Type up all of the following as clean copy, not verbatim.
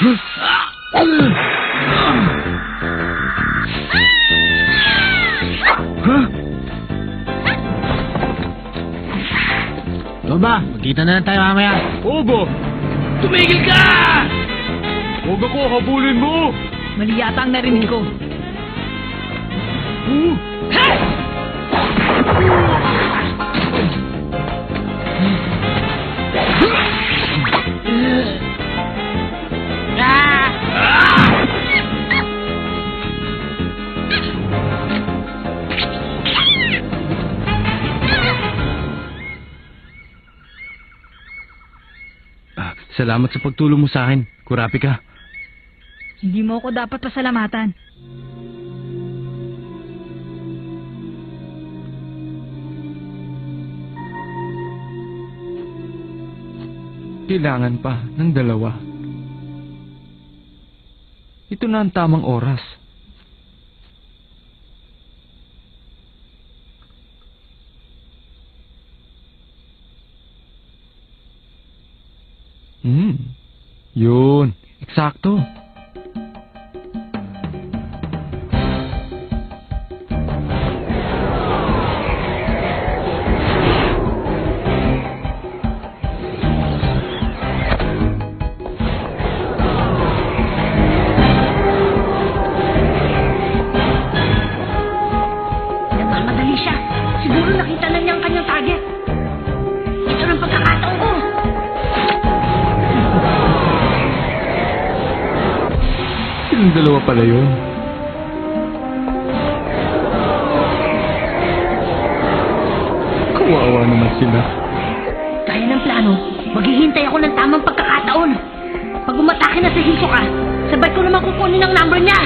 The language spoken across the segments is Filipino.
Tomba, magkita na lang tayo mamaya. Oba! Tumigil ka! Huwag ako, habulin mo! Mali yata ang narinig ko. Salamat sa pagtulong mo sa akin, Kurapika. Hindi mo ako dapat pasalamatan. Kailangan pa ng dalawa. Ito na ang tamang oras. Yun. Eksakto. Nagmamadali siya. Siguro nakita na niya ang kanyang target. Ito ng pagkakataon ko. Silang dalawa pala yun. Kawawa naman sila. Kaya ng plano, maghihintay ako ng tamang pagkakataon. Pag umatake na si Hisoka, sabay ko naman kukunin ang number niya.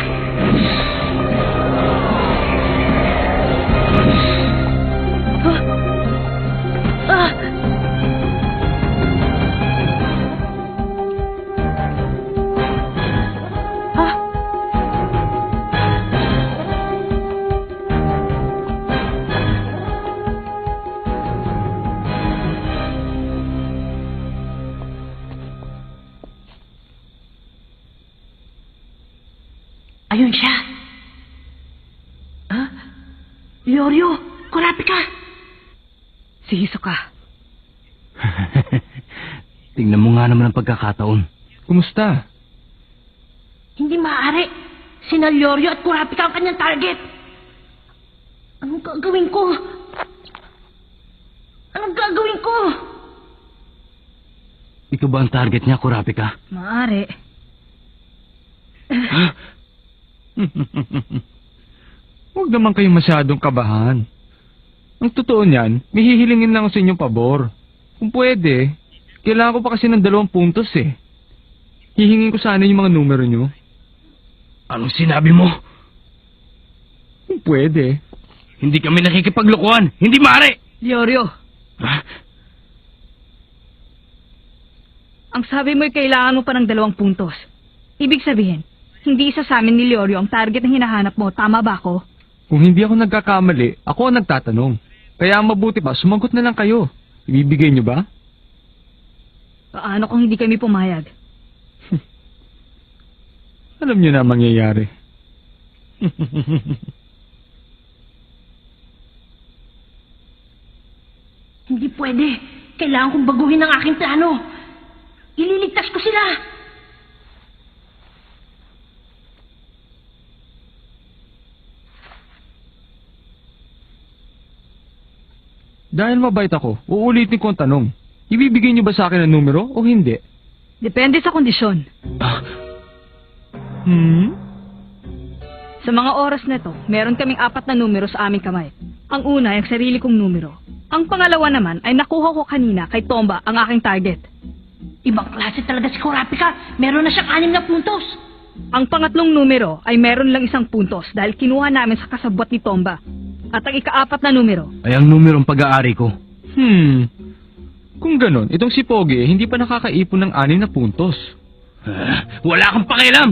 Ayun siya. Leorio, Kurapika. Si Hisoka. Tingnan mo nga naman ang pagkakataon. Kumusta? Hindi maaari. Sina Leorio at Kurapika ang kanyang target. Anong gagawin ko? Anong gagawin ko? Ito ba ang target niya, Kurapika? Maaari. Huwag naman kayong masyadong kabahan. Ang totoo niyan, may hihilingin lang ako sa inyong pabor. Kung pwede, kailangan ko pa kasi ng 2 puntos eh. Hihingin ko sana yung mga numero nyo. Anong sinabi mo? Kung pwede. Hindi kami nakikipaglokohan. Hindi maaari! Leorio, Ha? ang sabi mo'y kailangan mo pa ng 2 puntos. Ibig sabihin, hindi isa sa amin ni Leorio ang target na hinahanap mo. Tama ba ako? Kung hindi ako nagkakamali, ako ang nagtatanong. Kaya ang mabuti pa, sumagot na lang kayo. Ibibigay nyo ba? Paano kung hindi kami pumayag? Alam nyo na ang mangyayari. Hindi pwede. Kailangan kong baguhin ang aking plano. Ililigtas ko sila. Dahil mabait ako, uulitin ko ang tanong. Ibibigay nyo ba sa akin ang numero o hindi? Depende sa kondisyon. Sa mga oras na to, meron kaming 4 na numero sa aming kamay. Ang una ay ang sarili kong numero. Ang pangalawa naman ay nakuha ko kanina kay Tomba, ang aking target. Ibang klase talaga si Kurapika. Meron na siyang 6 na puntos. Ang pangatlong numero ay meron lang 1 puntos dahil kinuha namin sa kasabwat ni Tomba. At ang ika-4 na numero Ay ang numerong pag-aari ko. Kung ganon, itong si Pogi hindi pa nakakaipon ng 6 na puntos. Wala kang pakialam!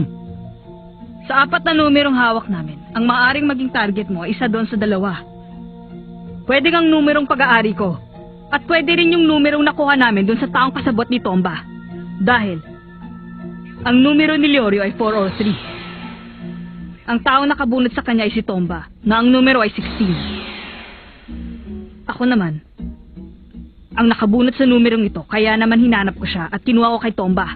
Sa 4 na numerong hawak namin, ang maaaring maging target mo ay isa doon sa 2. Pwede kang numerong pag-aari ko. At pwede rin yung numerong nakuha namin doon sa taong kasabot ni Tomba. Dahil, Ang numero ni Leorio ay 403. Ang taong nakabunot sa kanya ay si Tomba, na ang numero ay 16. Ako naman, ang nakabunot sa numerong ito, kaya naman hinanap ko siya at kinuha ko kay Tomba.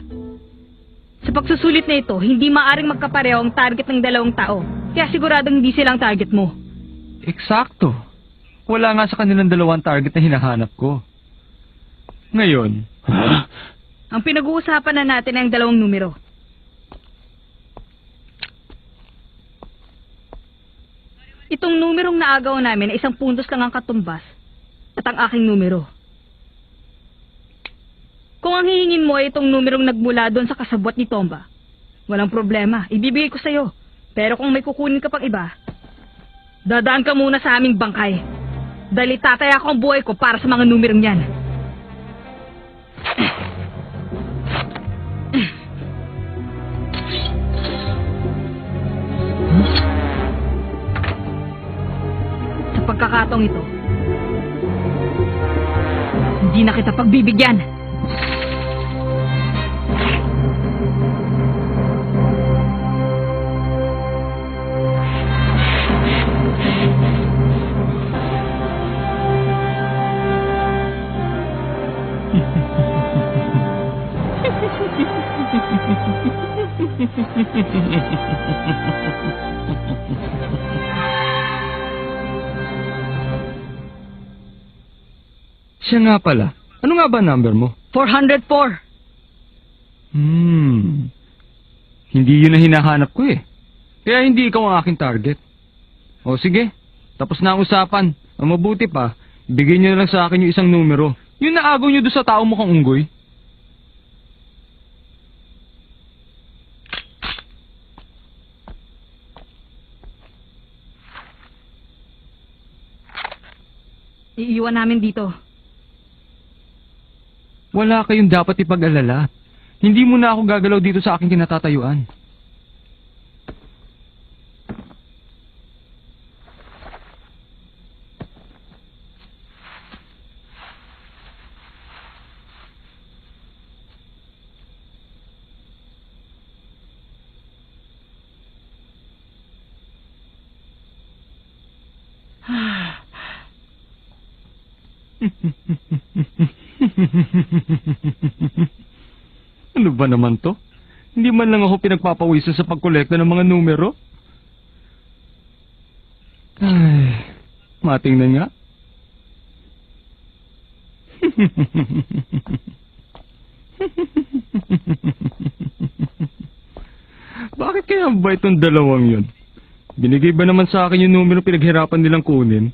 Sa pagsusulit na ito, hindi maaring magkapareho ang target ng dalawang tao, kaya siguradong hindi sila ang target mo. Eksakto. Wala nga sa kanilang dalawang target na hinahanap ko. Ngayon, Ang pinag-uusapan na natin ay ang dalawang numero. Itong numerong naagaw namin ay 1 puntos lang ang katumbas at ang aking numero. Kung ang hihingin mo ay itong numerong nagmula doon sa kasabwat ni Tomba, walang problema, ibibigay ko sa'yo. Pero kung may kukunin ka pang iba, dadaan ka muna sa aming bangkay. Dahil itataya ko ang buhay ko para sa mga numerong yan. Sa pagkakataong ito, hindi na kita pagbibigyan. siya nga pala. Ano nga ba number mo? 404. Hindi yun na hinahanap ko eh. Kaya hindi ikaw ang aking target. O sige, tapos na ang usapan. Ang mabuti pa, ibigay niyo na lang sa akin yung isang numero. Yung naagaw niyo doon sa tao mukhang unggoy. Iiwan namin dito. Wala kayong dapat ipag-alala. Hindi mo na ako gagalaw dito sa aking kinatatayuan. Ano ba naman to? Hindi man lang ako pinagpapawisan sa pagkolekta ng mga numero. Ay, matingnan nga. Bakit kaya ba itong dalawang yun? Binigay ba naman sa akin yung numero pinaghirapan nilang kunin?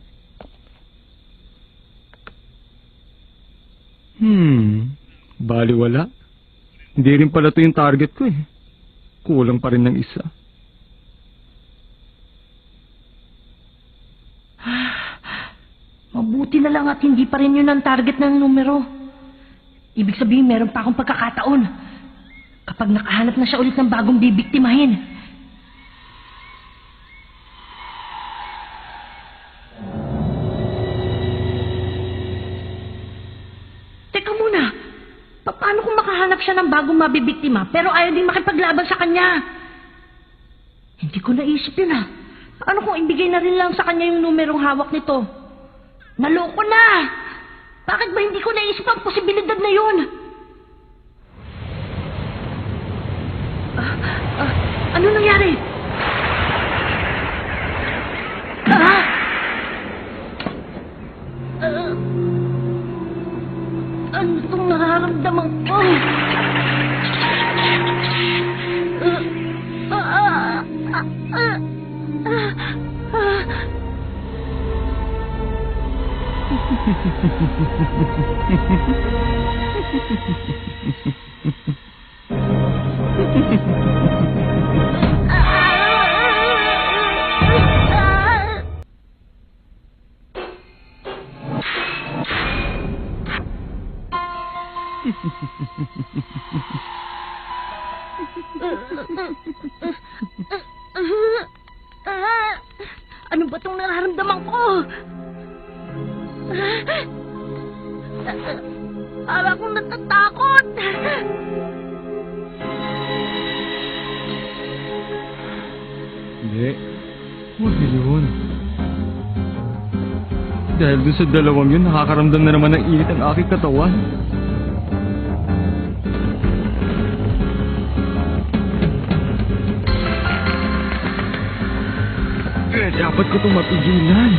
Baliwala. Hindi rin pala to yung target ko eh. Kulang pa rin ng isa. Mabuti na lang at hindi pa rin yun ang target ng numero. Ibig sabihin, meron pa akong pagkakataon. Kapag nakahanap na siya ulit ng bagong bibiktimahin. Teka muna. Paano kung makahanap siya ng bagong mabibiktima pero ayaw din makipaglaban sa kanya? Hindi ko naisip yun ah. Paano kung ibigay na rin lang sa kanya yung numerong hawak nito? Naloko na! Bakit ba hindi ko naisip ang posibilidad na yun? Ano nangyari? Ano itong nararamdaman ko? Ano ba itong nararamdaman ko? Para akong natatakot. Hindi. Huwag yun. Dahil dun sa dalawang yun, nakakaramdam na naman ng init ang aking katawan. Kaya dapat ko itong mapigilan.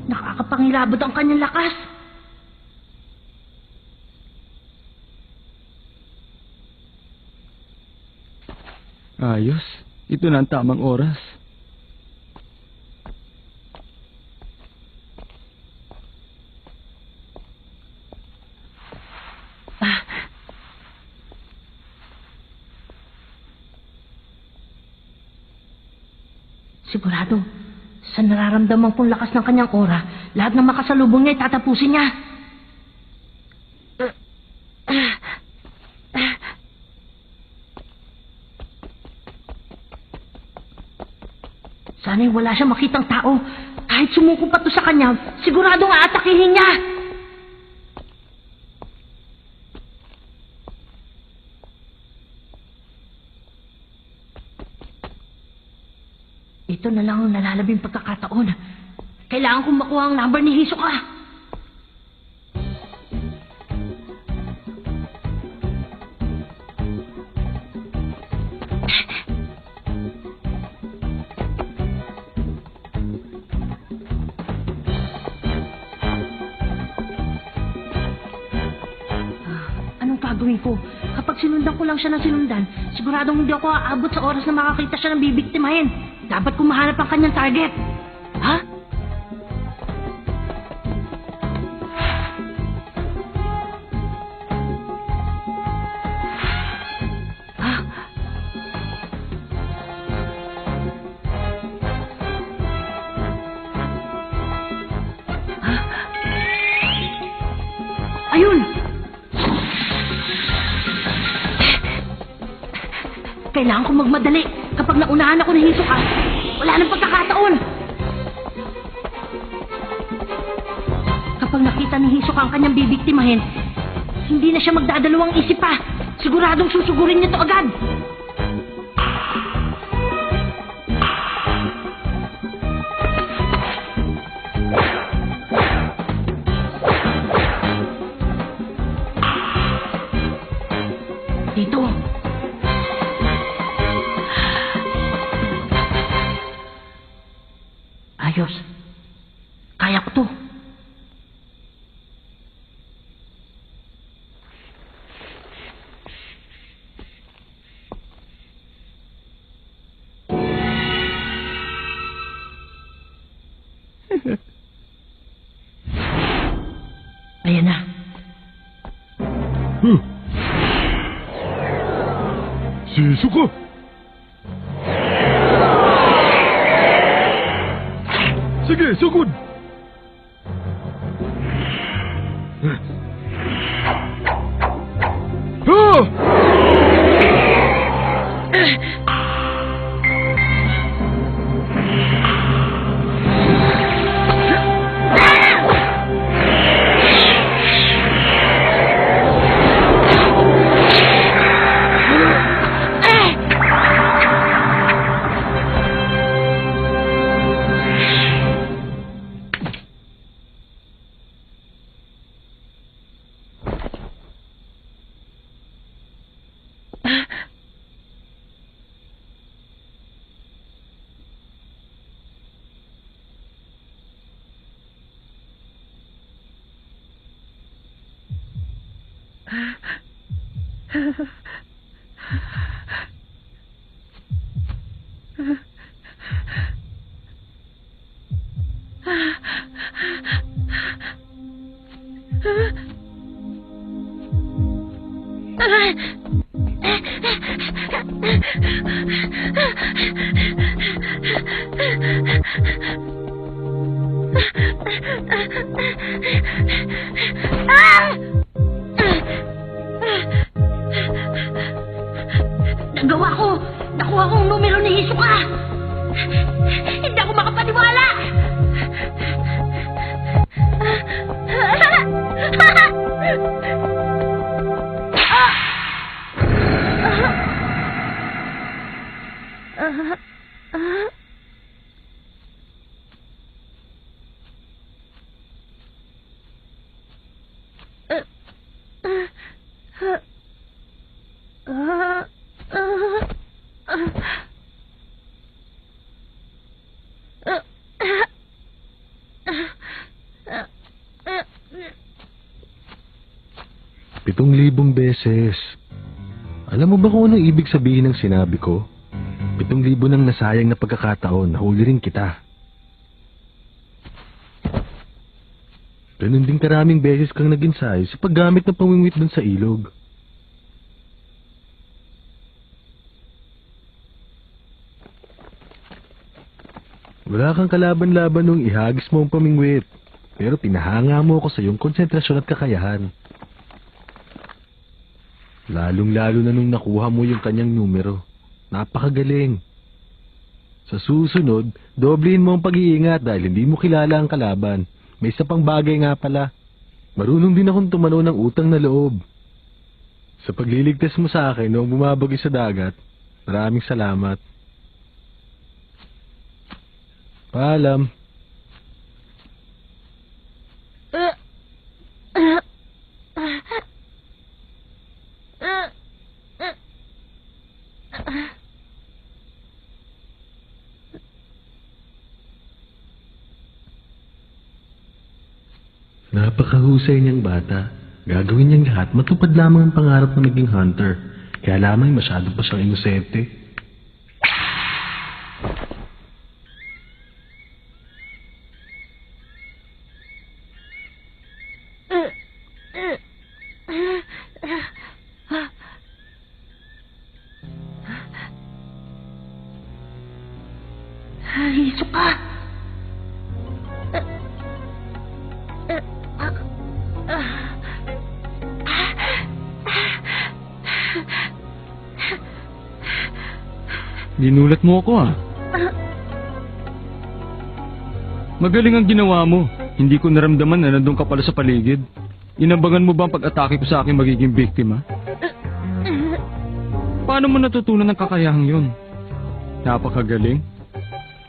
Nakakapangilabot ang kanyang lakas. Ayos. Ito na ang tamang oras. Sigurado, sa nararamdaman kong lakas ng kanyang aura, lahat ng makasalubong niya ay tatapusin niya. Sana'y wala siyang makitang tao. Kahit sumuko pa to sa kanya, siguradong aatakihin niya. Ito na lang ang nalalabing pagkakataon. Kailangan kong makuha ang number ni Hisoka. Anong gagawin ko? Kapag sinundan ko lang siya ng sinundan, siguradong hindi ako aabot sa oras na makakita siya ng bibiktimahin. Dapat kong mahanap ang kanyang target. Ha? Ha? Ha? Ayun! Kailangan kong magmadali. Kapag naunahan ako ng Hisoka, wala nang pagkakataon. Kapag nakita ni Hisoka ang kanyang bibiktimahin, hindi na siya magdadalawang isip pa. Siguradong susugurin niya to agad. Dito. Ayos. Kaya ko to. Ayan na. Shizuka! Sige, sugod! Ah! Nagawa ko! Nakuha ko ang numero ni Hisoka! Hindi ako makapaniwala! Beses. Alam mo ba kung anong ibig sabihin ng sinabi ko? 7,000 nang nasayang na pagkakataon, nahuli rin kita. Ganun din karaming beses kang nag-insayo sa paggamit ng pamingwit dun sa ilog. Wala kang kalaban-laban nung ihagis mo ang pamingwit, pero pinahanga mo ako sa iyong konsentrasyon at kakayahan. Lalong-lalo na nung nakuha mo yung kanyang numero. Napakagaling. Sa susunod, doblehin mo ang pag-iingat dahil hindi mo kilala ang kalaban. May isa pang bagay nga pala. Marunong din akong tumanaw ng utang na loob. Sa pagliligtas mo sa akin noong bumabagay sa dagat, maraming salamat. Paalam. Napakahusay niyang bata. Gagawin niyang lahat, matupad lamang ang pangarap na maging hunter. Kaya lamang masyado pa siyang inosente. Hisoka! Ginulat mo ako ah. Magaling ang ginawa mo. Hindi ko naramdaman na nandun ka pala sa paligid. Inabangan mo ba ang pag-atake ko sa aking magiging biktima? Paano mo natutunan ang kakayahang yun? Napakagaling.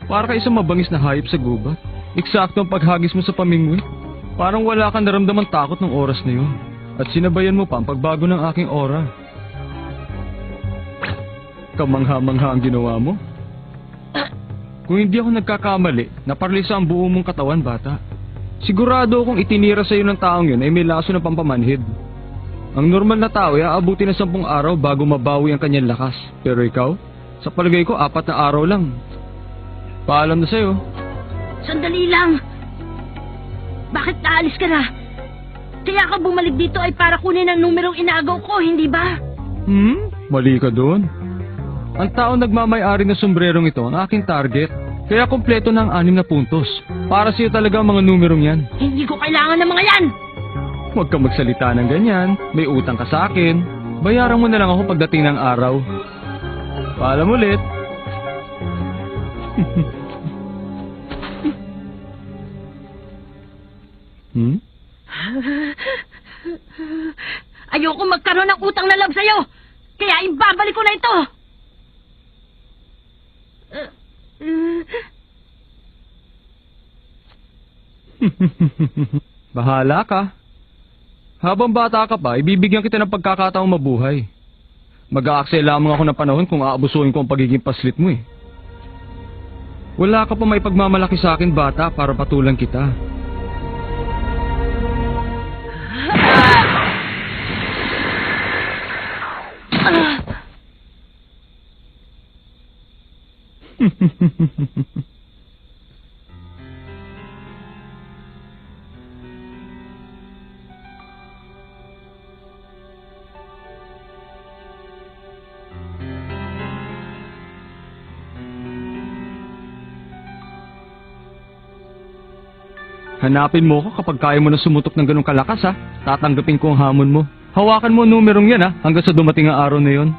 Para ka isang mabangis na hayop sa gubat. Eksakto ang paghagis mo sa pamingwit. Parang wala kang naramdaman takot ng oras na yun. At sinabayan mo pa ang pagbago ng aking aura. Kamangha-mangha ang ginawa mo. Kung hindi ako nagkakamali, naparalisa ang buo mong katawan, bata. Sigurado akong itinira sa iyo ng taong yun ay may laso ng pampamanhid. Ang normal na tao ay aabuti ng 10 araw bago mabawi ang kanyang lakas. Pero ikaw, sa palagay ko 4 na araw lang. Paalam na sa'yo. Sandali lang! Bakit naalis ka na? Kaya ka bumalik dito ay para kunin ang numerong inaagaw ko, hindi ba? Mali ka doon. Ang taong nagmamay-ari ng sombrerong ito ang aking target. Kaya kompleto na ang 6 na puntos. Para sa'yo talaga ang mga numerong yan. Hindi ko kailangan ng mga yan! Huwag kang magsalita ng ganyan. May utang ka sa akin. Bayaran mo na lang ako pagdating ng araw. Paalam ulit. Ayoko magkaroon ng utang na loob sa'yo! Kaya ibabalik ko na ito! Bahala ka. Habang bata ka pa, ibibigyan kita ng pagkakataong mabuhay. Mag-aaksaya lamang ako ng panahon kung aabusuhin ko ang pagiging paslit mo eh. Wala ka pa may pagmamalaki sa akin, bata, para patulan kita. Hanapin mo ko kapag kaya mo na sumutok ng ganong kalakas ha. Tatanggapin ko ang hamon mo. Hawakan mo ang numerong yan ha, hanggang sa dumating ang araw na yon.